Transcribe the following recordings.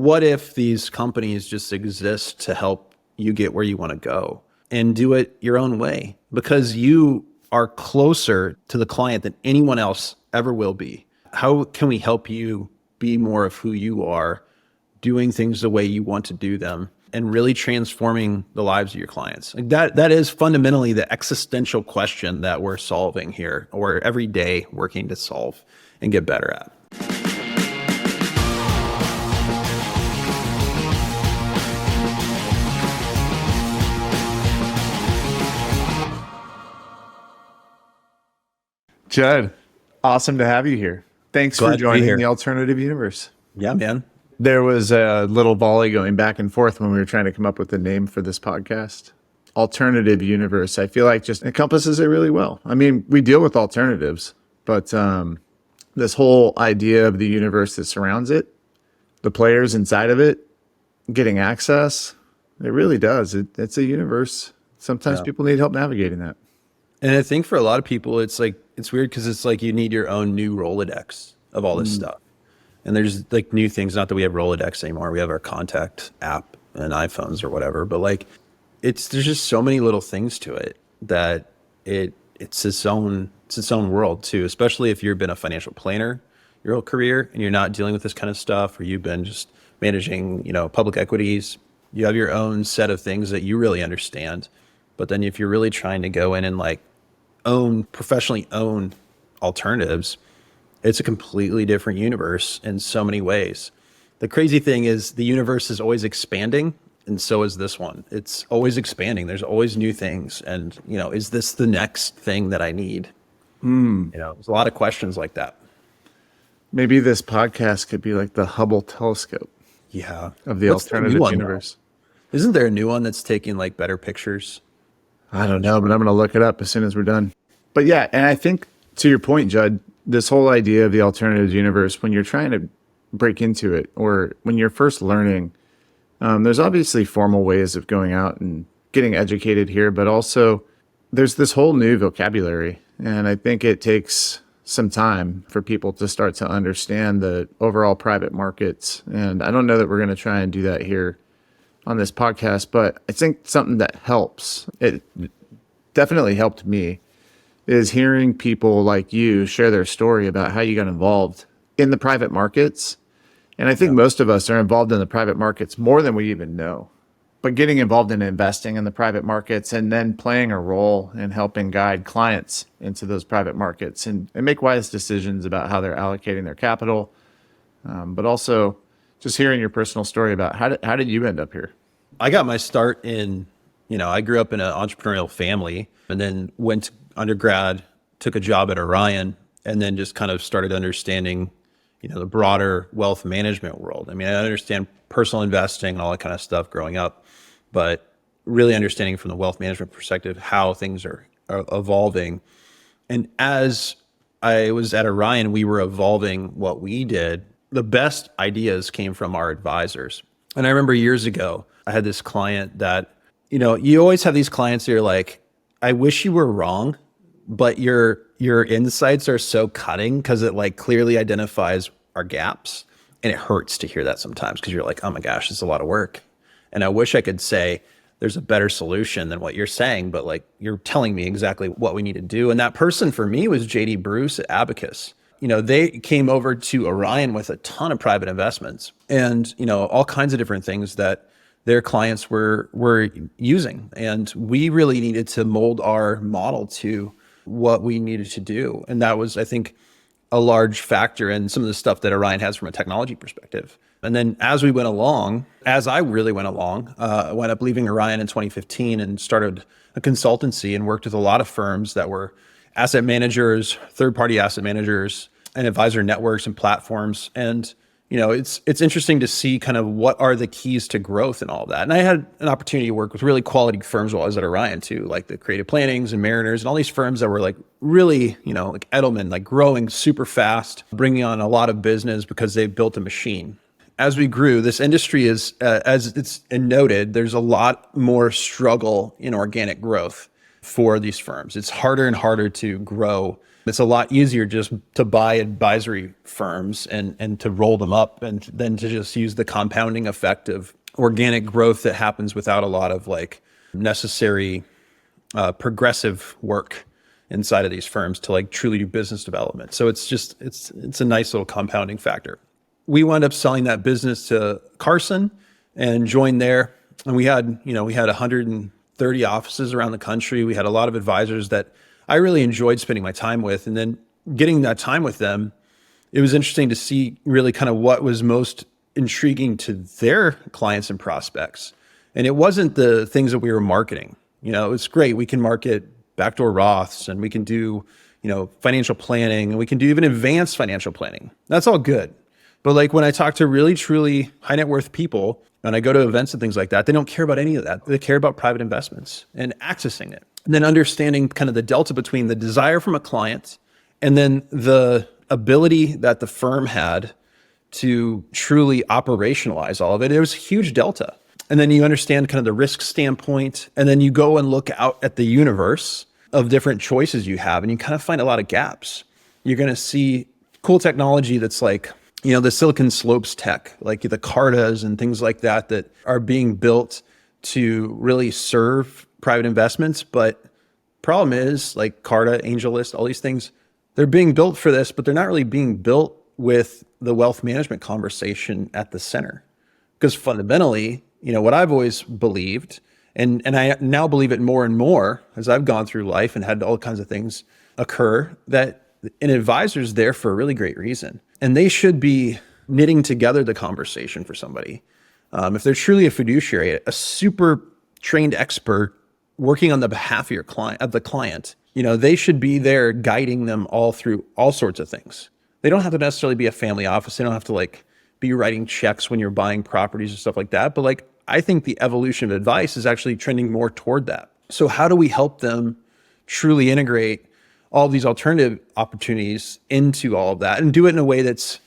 what if these companies just exist to help you get where you want to go and do it your own way? Because you are closer to the client than anyone else ever will be. How can we help you be more of who you are, doing things the way you want to do them, and really transforming the lives of your clients? Like that is fundamentally the existential question that we're solving here, or every day working to solve and get better at. Jud, awesome to have you here. Thanks for joining the Alternative Universe. Yeah, man. There was a little volley going back and forth when we were trying to come up with the name for this podcast. Alternative Universe, I feel like just encompasses it really well. I mean, we deal with alternatives, but this whole idea of the universe that surrounds it, the players inside of it, getting access, it really does. It's a universe. Sometimes people need help navigating that. And I think for a lot of people, it's weird because it's like you need your own new Rolodex of all this stuff. And there's like new things, not that we have Rolodex anymore. We have our contact app and iPhones or whatever, but like there's just so many little things to it that it's its own world too, especially if you've been a financial planner your whole career and you're not dealing with this kind of stuff, or you've been just managing, public equities. You have your own set of things that you really understand. But then if you're really trying to go in and like professionally own alternatives, it's a completely different universe in so many ways. The crazy thing is the universe is always expanding, and so is this one. It's always expanding. There's always new things. And, is this the next thing that I need? There's a lot of questions like that. Maybe this podcast could be like the Hubble telescope. Yeah. Of the alternative universe. Though? Isn't there a new one that's taking like better pictures? I don't know, but I'm going to look it up as soon as we're done. But yeah, and I think to your point, Jud, this whole idea of the alternative universe, when you're trying to break into it, or when you're first learning, there's obviously formal ways of going out and getting educated here, but also there's this whole new vocabulary. And I think it takes some time for people to start to understand the overall private markets. And I don't know that we're going to try and do that here on this podcast, but I think something that helps, it definitely helped me, is hearing people like you share their story about how you got involved in the private markets. And I think most of us are involved in the private markets more than we even know. But getting involved in investing in the private markets and then playing a role in helping guide clients into those private markets and make wise decisions about how they're allocating their capital. But also just hearing your personal story about how did you end up here? I got my start in, I grew up in an entrepreneurial family and then went to undergrad, took a job at Orion, and then just kind of started understanding, the broader wealth management world. I mean, I understand personal investing and all that kind of stuff growing up, but really understanding from the wealth management perspective how things are evolving. And as I was at Orion, we were evolving what we did. The best ideas came from our advisors. And I remember years ago, I had this client that, you always have these clients that are like, I wish you were wrong, but your insights are so cutting because it like clearly identifies our gaps. And it hurts to hear that sometimes because you're like, oh my gosh, it's a lot of work. And I wish I could say there's a better solution than what you're saying, but like you're telling me exactly what we need to do. And that person for me was JD Bruce at Abacus. They came over to Orion with a ton of private investments and, all kinds of different things that their clients were using. And we really needed to mold our model to what we needed to do. And that was, I think, a large factor in some of the stuff that Orion has from a technology perspective. And then as I really went along, I wound up leaving Orion in 2015 and started a consultancy and worked with a lot of firms that were asset managers, third-party asset managers, and advisor networks and platforms. And it's interesting to see kind of what are the keys to growth and all of that. And I had an opportunity to work with really quality firms while I was at Orion too, like the Creative Plannings and Mariners and all these firms that were like really, like Edelman, like growing super fast, bringing on a lot of business because they built a machine. As we grew, this industry is, as it's noted, there's a lot more struggle in organic growth for these firms. It's harder and harder to grow It's a lot easier just to buy advisory firms and to roll them up and then to just use the compounding effect of organic growth that happens without a lot of like necessary progressive work inside of these firms to like truly do business development. So it's a nice little compounding factor. We wound up selling that business to Carson and joined there. And we had 130 offices around the country. We had a lot of advisors that I really enjoyed spending my time with. And then getting that time with them, it was interesting to see really kind of what was most intriguing to their clients and prospects. And it wasn't the things that we were marketing. It's great. We can market backdoor Roths and we can do, financial planning and we can do even advanced financial planning. That's all good. But like when I talk to really, truly high net worth people and I go to events and things like that, they don't care about any of that. They care about private investments and accessing it. And then understanding kind of the delta between the desire from a client and then the ability that the firm had to truly operationalize all of it. It was a huge delta. And then you understand kind of the risk standpoint, and then you go and look out at the universe of different choices you have, and you kind of find a lot of gaps. You're going to see cool technology that's like, the Silicon Slopes tech, like the Cartas and things like that are being built to really serve private investments. But problem is like Carta, AngelList, all these things, they're being built for this, but they're not really being built with the wealth management conversation at the center. Because fundamentally, what I've always believed, and I now believe it more and more as I've gone through life and had all kinds of things occur, that an advisor's there for a really great reason. And they should be knitting together the conversation for somebody. If they're truly a fiduciary, a super trained expert working on the behalf of the client, they should be there guiding them all through all sorts of things. They don't have to necessarily be a family office. They don't have to like be writing checks when you're buying properties and stuff like that. But like, I think the evolution of advice is actually trending more toward that. So how do we help them truly integrate all these alternative opportunities into all of that and do it in a way that's,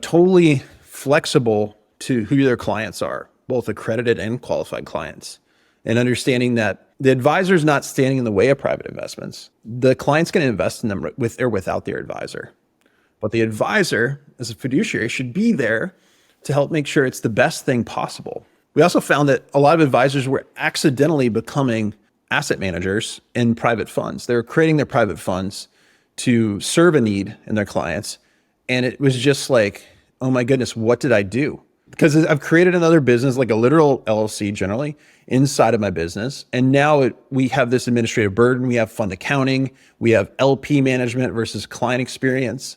totally flexible to who their clients are, both accredited and qualified clients, and understanding that the advisor is not standing in the way of private investments. The client's going to invest in them with or without their advisor. But the advisor, as a fiduciary, should be there to help make sure it's the best thing possible. We also found that a lot of advisors were accidentally becoming asset managers in private funds. They were creating their private funds to serve a need in their clients. And it was just like, oh my goodness, what did I do? Because I've created another business, like a literal LLC generally, inside of my business. And now we have this administrative burden. We have fund accounting. We have LP management versus client experience.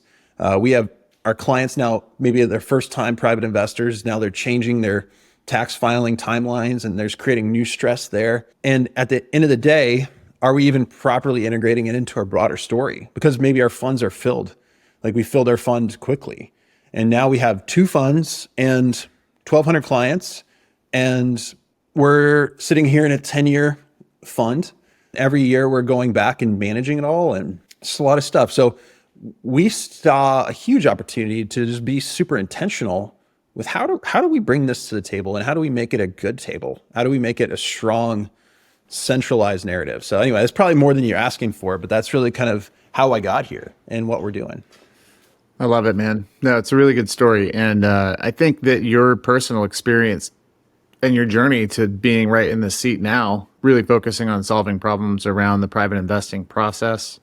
We have our clients now, maybe their first time private investors. Now they're changing their tax filing timelines and there's creating new stress there. And at the end of the day, are we even properly integrating it into our broader story? Because maybe our funds are filled. Like we filled our fund quickly. And now we have 2 funds and 1,200 clients. And we're sitting here in a 10-year fund. Every year we're going back and managing it all. And it's a lot of stuff. So we saw a huge opportunity to just be super intentional with how do we bring this to the table and how do we make it a good table? How do we make it a strong, centralized narrative? So anyway, that's probably more than you're asking for, but that's really kind of how I got here and what we're doing. I love it, man. No, it's a really good story. And I think that your personal experience and your journey to being right in the seat now, really focusing on solving problems around the private investing process,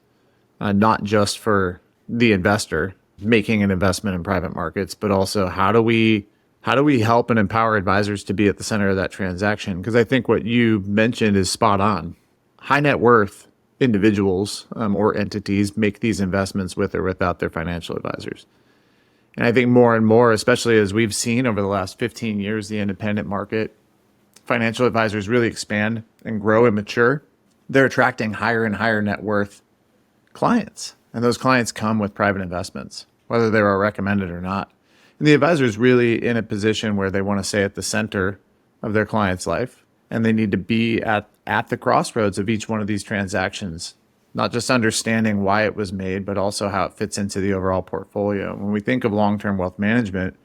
not just for the investor making an investment in private markets, but also how do we help and empower advisors to be at the center of that transaction? Because I think what you mentioned is spot on. High net worth individuals or entities make these investments with or without their financial advisors. And I think more and more, especially as we've seen over the last 15 years, the independent market, financial advisors really expand and grow and mature. They're attracting higher and higher net worth clients. And those clients come with private investments, whether they are recommended or not. And the advisor is really in a position where they want to stay at the center of their client's life. And they need to be at the crossroads of each one of these transactions, not just understanding why it was made, but also how it fits into the overall portfolio. When we think of long-term wealth management,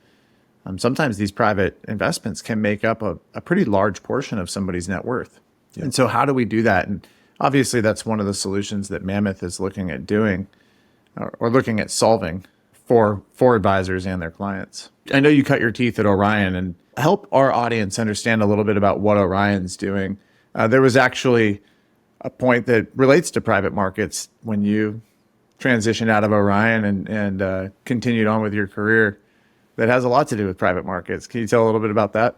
sometimes these private investments can make up a pretty large portion of somebody's net worth. Yeah. And so how do we do that? And obviously that's one of the solutions that Mammoth is looking at doing. or looking at solving for advisors and their clients. I know you cut your teeth at Orion, and help our audience understand a little bit about what Orion's doing. There was actually a point that relates to private markets when you transitioned out of Orion and continued on with your career that has a lot to do with private markets. Can you tell a little bit about that?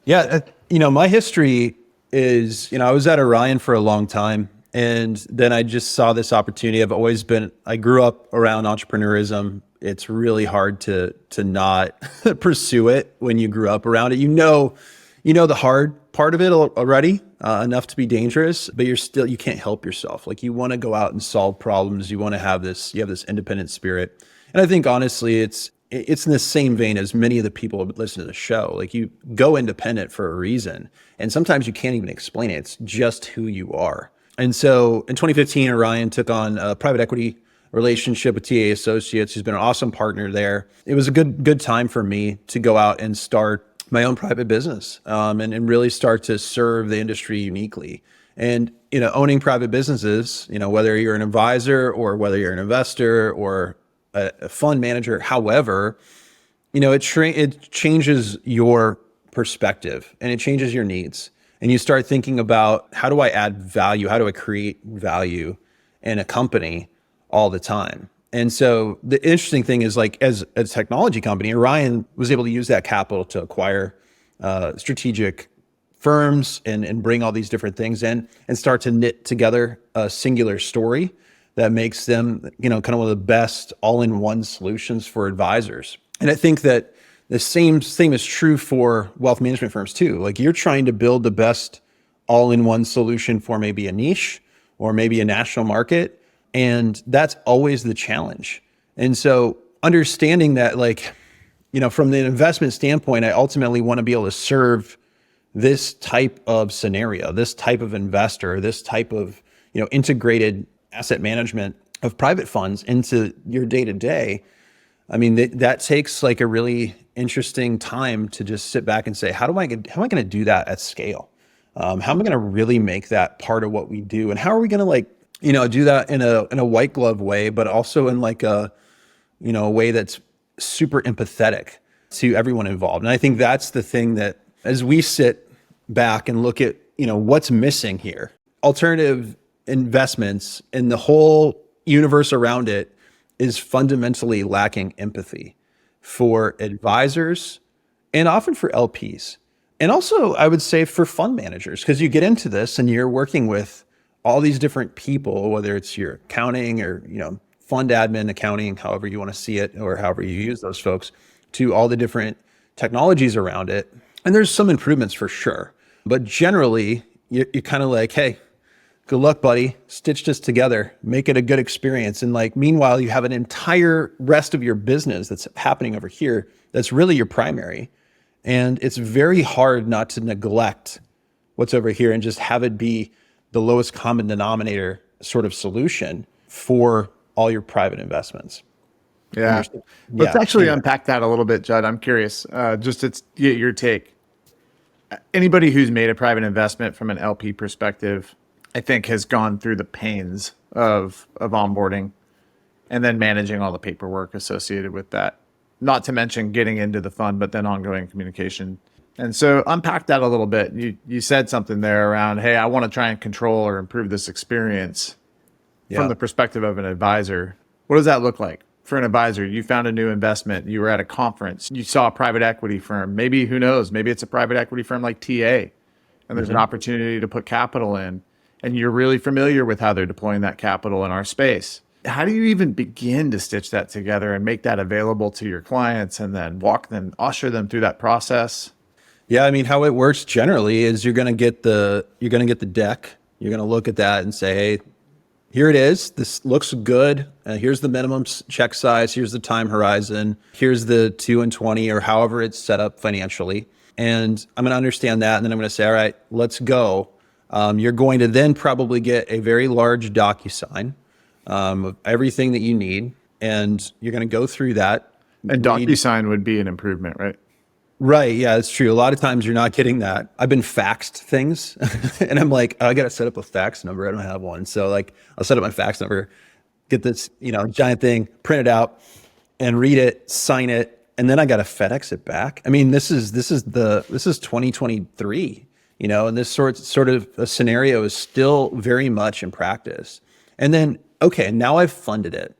Yeah, my history is, I was at Orion for a long time, and then I just saw this opportunity. I grew up around entrepreneurism. It's really hard to not pursue it when you grew up around it. You know the hard part of it already, enough to be dangerous, but you can't help yourself. Like, you want to go out and solve problems. You want to have you have this independent spirit. And I think honestly, it's in the same vein as many of the people who listen to the show. Like, you go independent for a reason, and sometimes you can't even explain it. It's just who you are. And so in 2015, Orion took on a private equity relationship with TA Associates, who's been an awesome partner there. It was a good time for me to go out and start my own private business, and really start to serve the industry uniquely. And, owning private businesses, whether you're an advisor or whether you're an investor or a fund manager, however, it changes your perspective and it changes your needs. And you start thinking about, how do I add value? How do I create value in a company all the time? And so the interesting thing is, like, as a technology company, Orion was able to use that capital to acquire strategic firms and bring all these different things in and start to knit together a singular story that makes them, kind of one of the best all-in-one solutions for advisors. And I think that the same thing is true for wealth management firms too. Like, you're trying to build the best all-in-one solution for maybe a niche or maybe a national market. And that's always the challenge. And so understanding that, like, from the investment standpoint, I ultimately want to be able to serve this type of scenario, this type of investor, this type of, integrated asset management of private funds into your day to day. I mean, that takes like a really interesting time to just sit back and say, how am I going to do that at scale? How am I going to really make that part of what we do? And how are we going to do that in a white glove way, but also in like a way that's super empathetic to everyone involved. And I think that's the thing that, as we sit back and look at, what's missing here, alternative investments and the whole universe around it is fundamentally lacking empathy for advisors and often for LPs. And also, I would say, for fund managers, because you get into this and you're working with all these different people, whether it's your accounting or, fund admin, accounting, however you want to see it, or however you use those folks, to all the different technologies around it. And there's some improvements for sure. But generally, you're kind of like, hey, good luck, buddy. Stitch this together, make it a good experience. And like, meanwhile, you have an entire rest of your business that's happening over here that's really your primary. And it's very hard not to neglect what's over here and just have it be the lowest common denominator sort of solution for all your private investments. Yeah. Let's actually unpack that a little bit, Jud. I'm curious, just to get your take. Anybody who's made a private investment from an LP perspective, I think, has gone through the pains of onboarding and then managing all the paperwork associated with that. Not to mention getting into the fund, but then ongoing communication. And so unpack that a little bit. You said something there around, hey, I want to try and control or improve this experience from the perspective of an advisor. What does that look like? For an advisor, you found a new investment, you were at a conference, you saw a private equity firm, maybe, who knows, maybe it's a private equity firm like TA, and there's an opportunity to put capital in, and you're really familiar with how they're deploying that capital in our space. How do you even begin to stitch that together and make that available to your clients and then usher them through that process? Yeah, I mean, how it works generally is you're going to get the deck, you're going to look at that and say, hey, here it is. This looks good. Here's the minimum check size. Here's the time horizon. Here's the 2 and 20 or however it's set up financially. And I'm going to understand that. And then I'm going to say, all right, let's go. You're going to then probably get a very large DocuSign of everything that you need. And you're going to go through that. And DocuSign would be an improvement, right? Right. Yeah, it's true. A lot of times you're not getting that. I've been faxed things and I'm like, oh, I got to set up a fax number. I don't have one. So like, I'll set up my fax number. get this, giant thing, print it out and read it, sign it, and then I got to FedEx it back. I mean, this is 2023, and this sort of a scenario is still very much in practice. And then, okay, now I've funded it.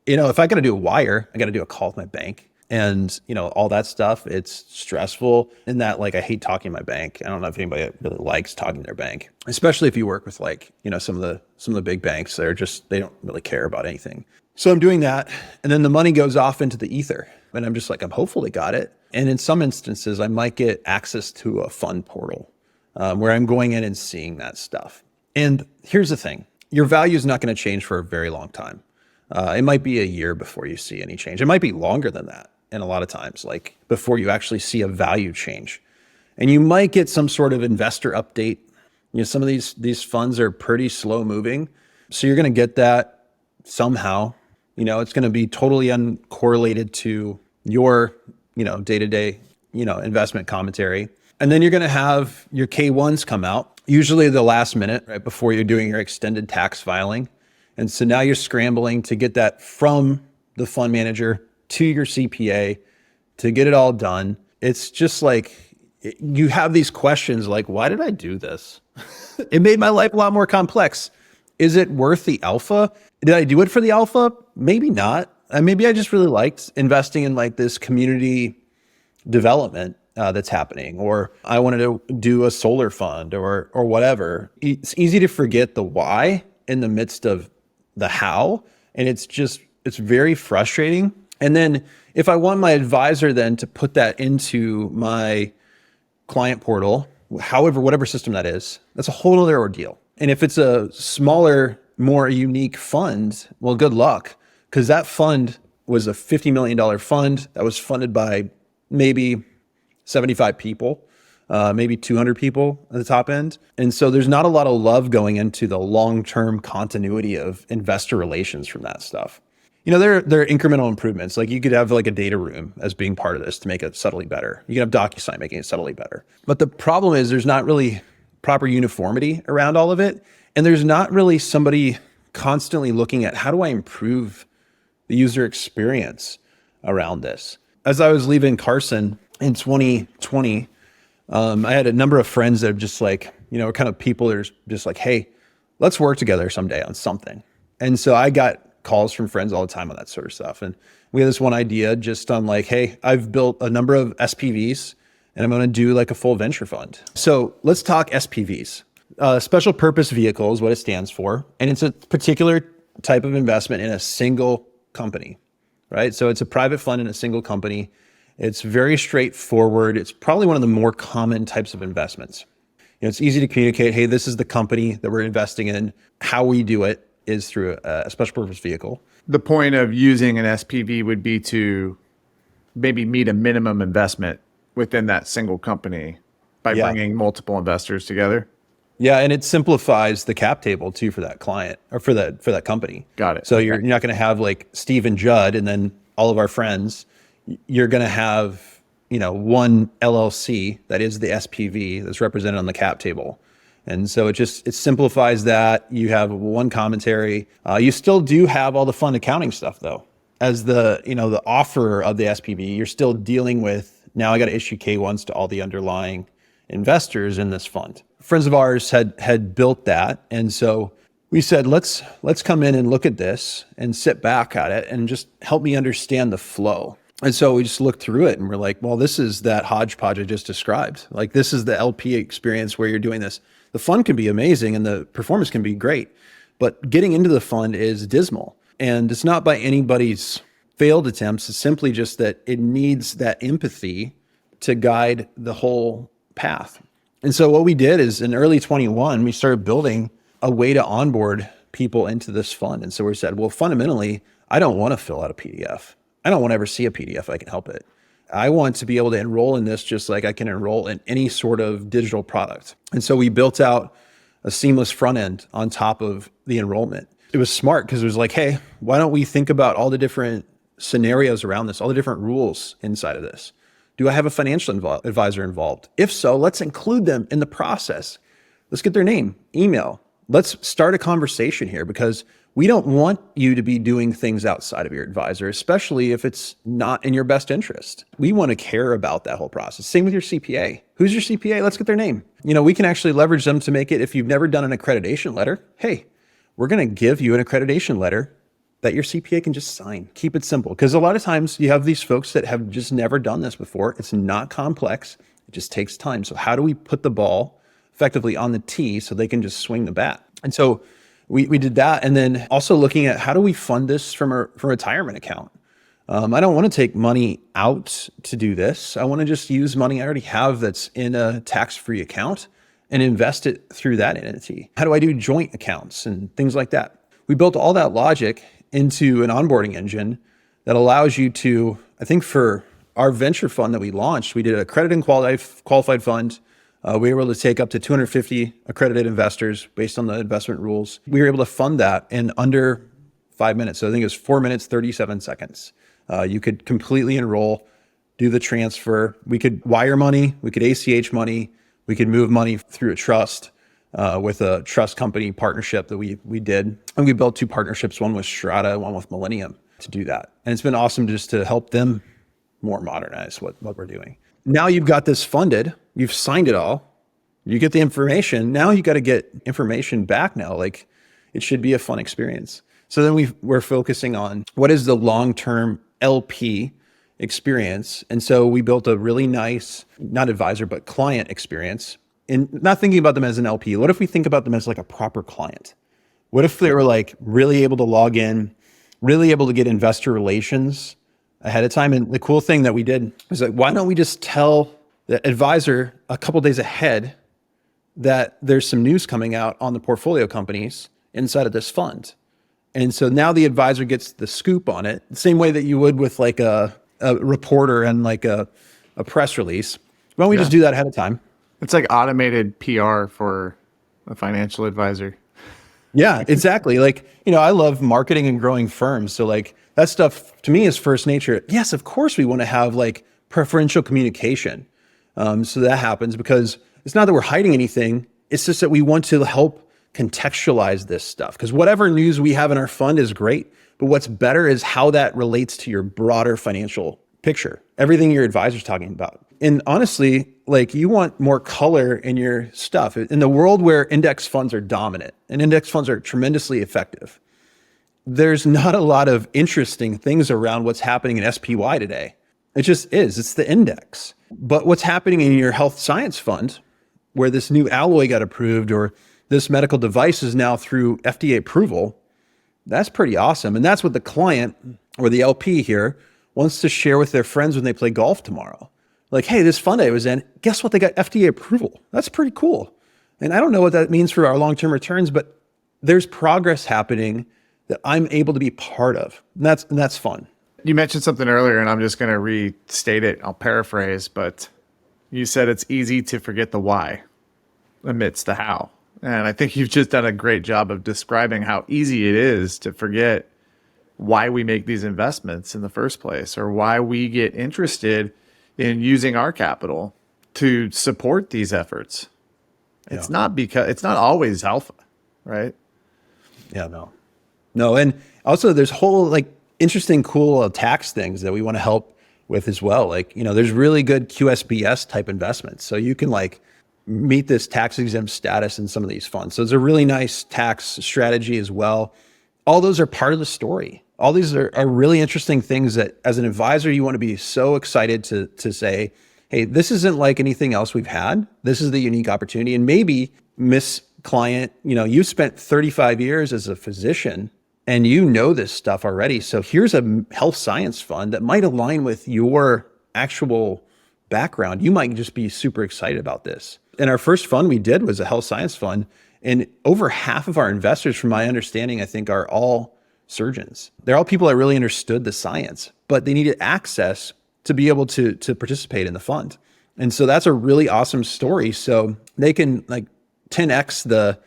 If I got to do a wire, I got to do a call with my bank. And, all that stuff, it's stressful in that, like, I hate talking to my bank. I don't know if anybody really likes talking to their bank, especially if you work with some of the big banks. They don't really care about anything. So I'm doing that. And then the money goes off into the ether. And I'm just like, I'm hopeful they got it. And in some instances, I might get access to a fund portal where I'm going in and seeing that stuff. And here's the thing. Your value is not going to change for a very long time. It might be a year before you see any change. It might be longer than that. And a lot of times, like before you actually see a value change. And you might get some sort of investor update. Some of these funds are pretty slow moving. So you're going to get that somehow. It's going to be totally uncorrelated to your, day-to-day, investment commentary. And then you're going to have your K1s come out, usually the last minute, right before you're doing your extended tax filing. And so now you're scrambling to get that from the fund manager to your CPA to get it all done. It's just like you have these questions like, why did I do this? It made my life a lot more complex. Is it worth the alpha? Did I do it for the alpha? Maybe not. Maybe I just really liked investing in like this community development that's happening, or I wanted to do a solar fund or whatever. It's easy to forget the why in the midst of the how. And it's very frustrating. And then if I want my advisor then to put that into my client portal, whatever system that is, that's a whole other ordeal. And if it's a smaller, more unique fund, well, good luck, because that fund was a $50 million fund that was funded by maybe 75 people, maybe 200 people at the top end. And so there's not a lot of love going into the long-term continuity of investor relations from that stuff. There are incremental improvements. Like you could have like a data room as being part of this to make it subtly better. You can have DocuSign making it subtly better. But the problem is there's not really proper uniformity around all of it. And there's not really somebody constantly looking at how do I improve the user experience around this. As I was leaving Carson in 2020, I had a number of friends that are just like, kind of people that are just like, hey, let's work together someday on something. And so I got calls from friends all the time on that sort of stuff. And we had this one idea just on like, hey, I've built a number of SPVs and I'm going to do like a full venture fund. So let's talk SPVs. Special purpose vehicle is what it stands for. And it's a particular type of investment in a single company, right? So it's a private fund in a single company. It's very straightforward. It's probably one of the more common types of investments. It's easy to communicate, hey, this is the company that we're investing in. How we do it is through a special purpose vehicle. The point of using an SPV would be to maybe meet a minimum investment within that single company by bringing multiple investors together. Yeah, and it simplifies the cap table too for that client or for that company. Got it. So you're not going to have like Steve and Jud and then all of our friends. You're going to have, one LLC that is the SPV that's represented on the cap table. And so it simplifies that. You have one commentary. You still do have all the fund accounting stuff though. As the offerer of the SPV, you're still dealing with, now I got to issue K1s to all the underlying investors in this fund. Friends of ours had built that. And so we said, let's come in and look at this and sit back at it and just help me understand the flow. And so we just looked through it and we're like, well, this is that hodgepodge I just described. Like this is the LP experience where you're doing this. The fund can be amazing and the performance can be great, but getting into the fund is dismal. And it's not by anybody's failed attempts. It's simply just that it needs that empathy to guide the whole path. And so what we did is in early 21, we started building a way to onboard people into this fund. And so we said, well, fundamentally, I don't want to fill out a PDF. I don't want to ever see a PDF if I can help it. I want to be able to enroll in this just like I can enroll in any sort of digital product. And so we built out a seamless front end on top of the enrollment. It was smart because it was like, hey, why don't we think about all the different scenarios around this, all the different rules inside of this? Do I have a financial advisor involved? If so, let's include them in the process. Let's get their name, email. Let's start a conversation here because We don't want you to be doing things outside of your advisor, especially if it's not in your best interest. We want to care about that whole process. Same with your CPA. Who's your CPA? Let's get their name. We can actually leverage them to make it, if you've never done an accreditation letter, hey, we're going to give you an accreditation letter that your CPA can just sign. Keep it simple. Because a lot of times you have these folks that have just never done this before. It's not complex. It just takes time. So how do we put the ball effectively on the tee so they can just swing the bat? And so we did that. And then also looking at how do we fund this from a retirement account? I don't want to take money out to do this. I want to just use money I already have that's in a tax-free account and invest it through that entity. How do I do joint accounts and things like that? We built all that logic into an onboarding engine that allows you to, I think for our venture fund that we launched, we did a accredited and qualified fund. We were able to take up to 250 accredited investors based on the investment rules. We were able to fund that in under 5 minutes. So I think it was 4 minutes, 37 seconds. You could completely enroll, do the transfer. We could wire money, we could ACH money, we could move money through a trust with a trust company partnership that we did. And we built 2 partnerships, one with Strata, one with Millennium to do that. And it's been awesome just to help them more modernize what we're doing. Now you've got this funded, you've signed it all, you get the information. Now you got to get information back now. Like, it should be a fun experience. So then we're focusing on what is the long-term LP experience. And so we built a really nice, not advisor, but client experience. And not thinking about them as an LP. What if we think about them as like a proper client? What if they were like really able to log in, really able to get investor relations ahead of time? And the cool thing that we did was like, why don't we just tell the advisor a couple days ahead that there's some news coming out on the portfolio companies inside of this fund? And so now the advisor gets the scoop on it, the same way that you would with like a reporter and like a press release. Why don't we just do that ahead of time? It's like automated PR for a financial advisor. Yeah, exactly. Like, I love marketing and growing firms. So like that stuff to me is first nature. Yes, of course we want to have like preferential communication. So that happens because it's not that we're hiding anything. It's just that we want to help contextualize this stuff, because whatever news we have in our fund is great. But what's better is how that relates to your broader financial picture, everything your advisor's talking about. And honestly, like, you want more color in your stuff. In the world where index funds are dominant and index funds are tremendously effective, there's not a lot of interesting things around what's happening in SPY today. It just is. It's the index. But what's happening in your health science fund, where this new alloy got approved or this medical device is now through FDA approval, that's pretty awesome. And that's what the client or the LP here wants to share with their friends when they play golf tomorrow. Like, hey, this fund I was in, guess what? They got FDA approval. That's pretty cool. And I don't know what that means for our long-term returns, but there's progress happening that I'm able to be part of. And that's fun. You mentioned something earlier, and I'm just going to restate it. I'll paraphrase, but you said it's easy to forget the why amidst the how. And I think you've just done a great job of describing how easy it is to forget why we make these investments in the first place, or why we get interested in using our capital to support these efforts. It's not always alpha, right? Yeah, no. And also there's whole like interesting, cool tax things that we want to help with as well. Like, there's really good QSBS type investments. So you can like meet this tax exempt status in some of these funds. So it's a really nice tax strategy as well. All those are part of the story. All these are really interesting things that as an advisor, you want to be so excited to say, hey, this isn't like anything else we've had. This is the unique opportunity. And maybe Miss Client, you've spent 35 years as a physician and this stuff already. So here's a health science fund that might align with your actual background. You might just be super excited about this. And our first fund we did was a health science fund. And over half of our investors, from my understanding, I think are all surgeons. They're all people that really understood the science, but they needed access to be able to participate in the fund. And so that's a really awesome story. So they can like 10x the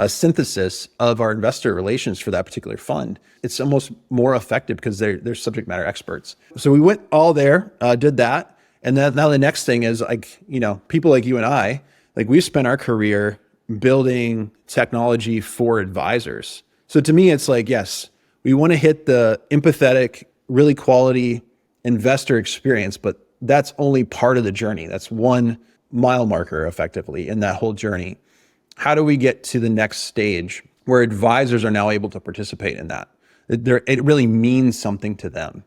synthesis of our investor relations for that particular fund. It's almost more effective because they're subject matter experts. So we went all there, did that. And then now the next thing is like, people like you and I, like we've spent our career building technology for advisors So to me, it's like, yes, we want to hit the empathetic, really quality investor experience, but that's only part of the journey. That's one mile marker effectively in that whole journey. How do we get to the next stage where advisors are now able to participate in that? It really means something to them.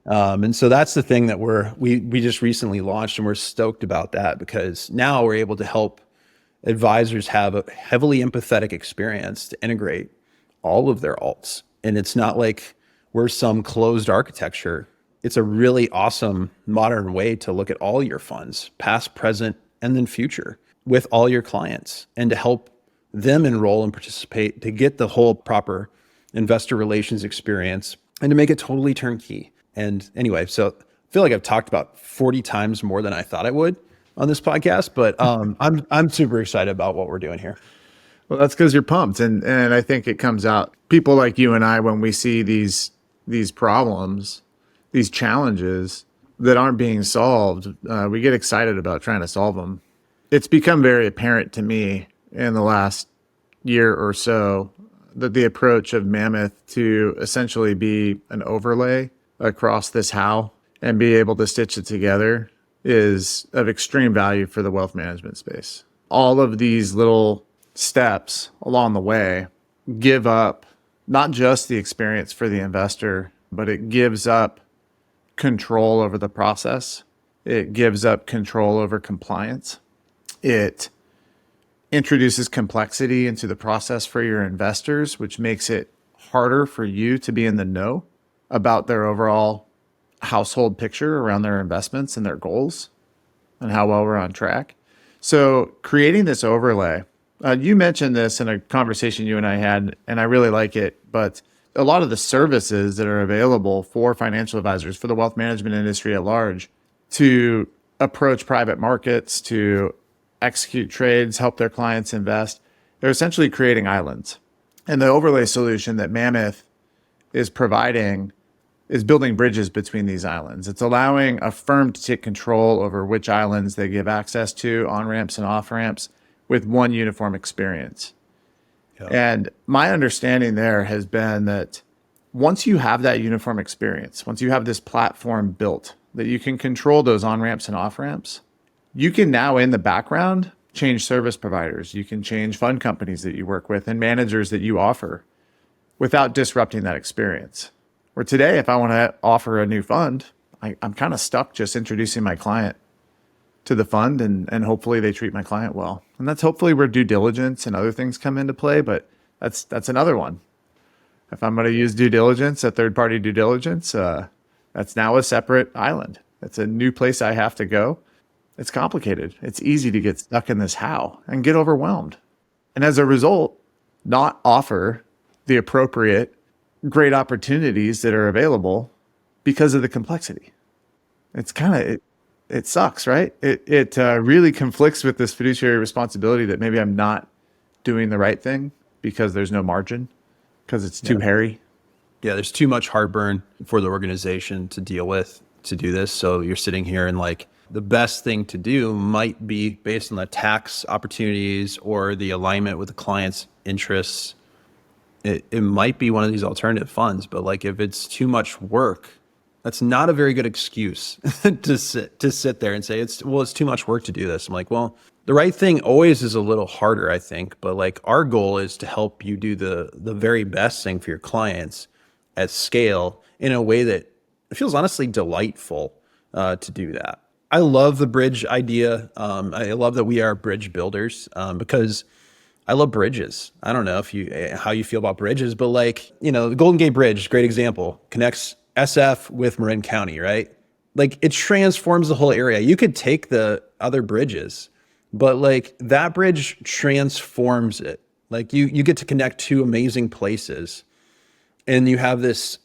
And so that's the thing that we just recently launched, and we're stoked about that because now we're able to help advisors have a heavily empathetic experience to integrate all of their alts. And it's not like we're some closed architecture. It's a really awesome modern way to look at all your funds, past, present, and then future, with all your clients, and to help them enroll and participate to get the whole proper investor relations experience and to make it totally turnkey. And anyway, so I feel like I've talked about 40 times more than I thought I would on this podcast, but I'm super excited about what we're doing here. Well, that's because you're pumped. And I think it comes out. People like you and I, when we see these problems, these challenges that aren't being solved, we get excited about trying to solve them. It's become very apparent to me in the last year or so that the approach of Mammoth to essentially be an overlay across this how and be able to stitch it together is of extreme value for the wealth management space. All of these little steps along the way give up not just the experience for the investor, but it gives up control over the process. It gives up control over compliance. It introduces complexity into the process for your investors, which makes it harder for you to be in the know about their overall household picture around their investments and their goals and how well we're on track. So creating this overlay, you mentioned this in a conversation you and I had, and I really like it, but a lot of the services that are available for financial advisors, for the wealth management industry at large, to approach private markets, to execute trades, help their clients invest, they're essentially creating islands. And the overlay solution that Mammoth is providing is building bridges between these islands. It's allowing a firm to take control over which islands they give access to, on-ramps and off-ramps, with one uniform experience. Yeah. And my understanding there has been that once you have that uniform experience, once you have this platform built, that you can control those on-ramps and off-ramps, you can now in the background change service providers. You can change fund companies that you work with and managers that you offer without disrupting that experience. Where today, if I want to offer a new fund, I'm kind of stuck just introducing my client to the fund and hopefully they treat my client well. And that's hopefully where due diligence and other things come into play, but that's another one. If I'm going to use due diligence, a third-party due diligence, that's now a separate island. It's a new place I have to go. It's complicated. It's easy to get stuck in this how and get overwhelmed. And as a result, not offer the appropriate great opportunities that are available because of the complexity. It's kind of, it sucks, right? It really conflicts with this fiduciary responsibility that maybe I'm not doing the right thing because there's no margin, because it's too hairy. Yeah, there's too much heartburn for the organization to deal with to do this. So you're sitting here and like, the best thing to do might be based on the tax opportunities or the alignment with the client's interests. It might be one of these alternative funds, but like if it's too much work, that's not a very good excuse to sit there and say it's too much work to do this. I'm like, well, the right thing always is a little harder, I think, but like our goal is to help you do the very best thing for your clients at scale in a way that feels honestly delightful to do that. I love the bridge idea. I love that we are bridge builders because I love bridges. I don't know how you feel about bridges, but like, the Golden Gate Bridge, great example, connects SF with Marin County, right? Like it transforms the whole area. You could take the other bridges, but like that bridge transforms it. Like you get to connect two amazing places and you have this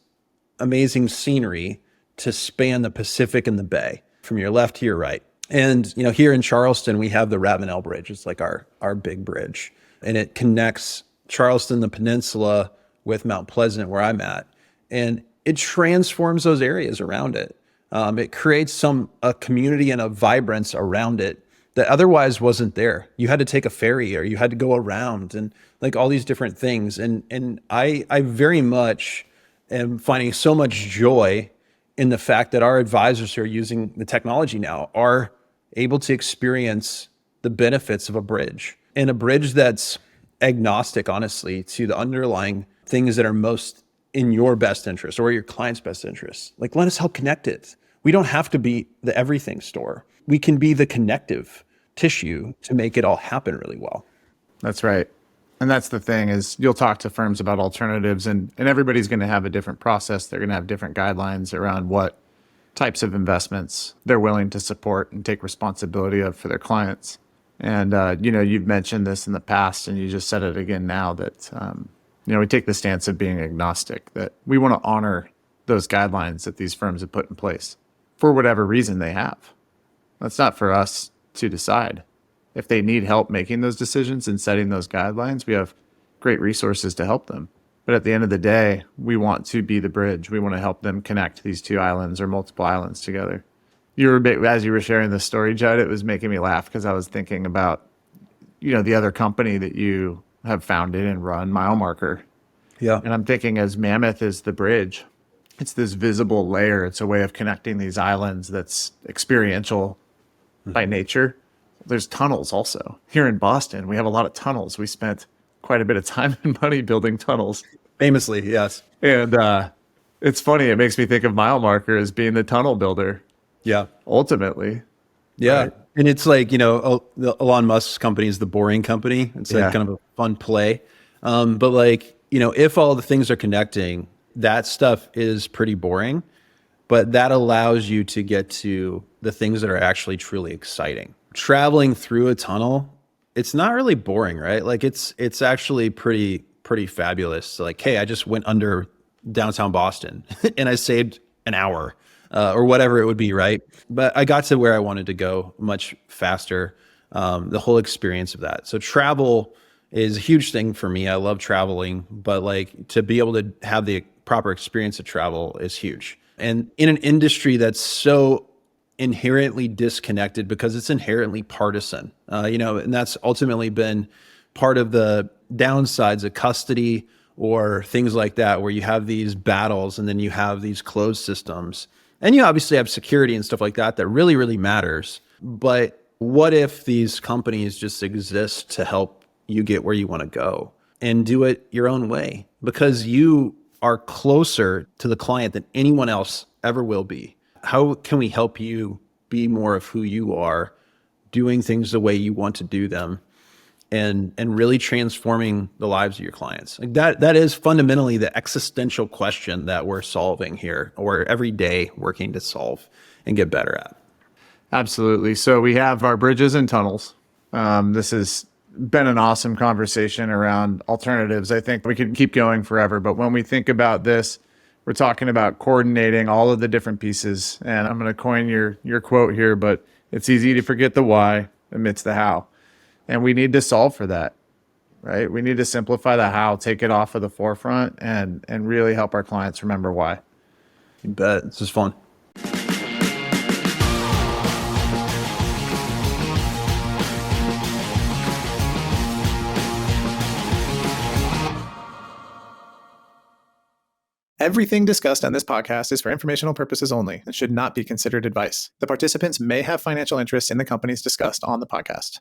amazing scenery to span the Pacific and the Bay from your left to your right. And, here in Charleston, we have the Ravenel Bridge. It's like our big bridge. And it connects Charleston, the peninsula, with Mount Pleasant, where I'm at. And it transforms those areas around it. It creates a community and a vibrance around it that otherwise wasn't there. You had to take a ferry or you had to go around and like all these different things. And I very much am finding so much joy in the fact that our advisors who are using the technology now are able to experience the benefits of a bridge, and a bridge that's agnostic, honestly, to the underlying things that are most in your best interest or your client's best interest. Like, let us help connect it. We don't have to be the everything store. We can be the connective tissue to make it all happen really well. That's right. And that's the thing is you'll talk to firms about alternatives and everybody's going to have a different process. They're going to have different guidelines around what types of investments they're willing to support and take responsibility of for their clients. And, you've mentioned this in the past and you just said it again now that, we take the stance of being agnostic, that we want to honor those guidelines that these firms have put in place for whatever reason they have. That's not for us to decide. If they need help making those decisions and setting those guidelines, we have great resources to help them. But at the end of the day, we want to be the bridge. We want to help them connect these two islands or multiple islands together. As you were sharing this story, Jud, it was making me laugh because I was thinking about, the other company that you have founded and run, Milemarker. Yeah. And I'm thinking as Mammoth is the bridge, it's this visible layer. It's a way of connecting these islands that's experiential by nature. There's tunnels also. Here in Boston, we have a lot of tunnels. We spent quite a bit of time and money building tunnels. Famously, yes. And it's funny. It makes me think of Milemarker as being the tunnel builder. Yeah. Ultimately. Yeah. Right. And it's like, Elon Musk's company is the boring company. It's like kind of a fun play. But like, if all the things are connecting, that stuff is pretty boring, but that allows you to get to the things that are actually truly exciting. Traveling through a tunnel, it's not really boring, right? Like it's actually pretty fabulous. So like, hey, I just went under downtown Boston and I saved an hour or whatever it would be, right? But I got to where I wanted to go much faster. The whole experience of that. So travel is a huge thing for me. I love traveling, but like to be able to have the proper experience of travel is huge. And in an industry that's so inherently disconnected because it's inherently partisan, and that's ultimately been part of the downsides of custody or things like that, where you have these battles and then you have these closed systems. And you obviously have security and stuff like that that really, really matters. But what if these companies just exist to help you get where you want to go and do it your own way? Because you are closer to the client than anyone else ever will be. How can we help you be more of who you are, doing things the way you want to do them, and really transforming the lives of your clients? Like that is fundamentally the existential question that we're solving here, or every day working to solve and get better at. Absolutely. So we have our bridges and tunnels. This has been an awesome conversation around alternatives. I think we could keep going forever, but when we think about this, we're talking about coordinating all of the different pieces. And I'm going to coin your quote here, but it's easy to forget the why amidst the how. And we need to solve for that, right? We need to simplify the how, take it off of the forefront, and really help our clients remember why. You bet. This is fun. Everything discussed on this podcast is for informational purposes only and should not be considered advice. The participants may have financial interests in the companies discussed on the podcast.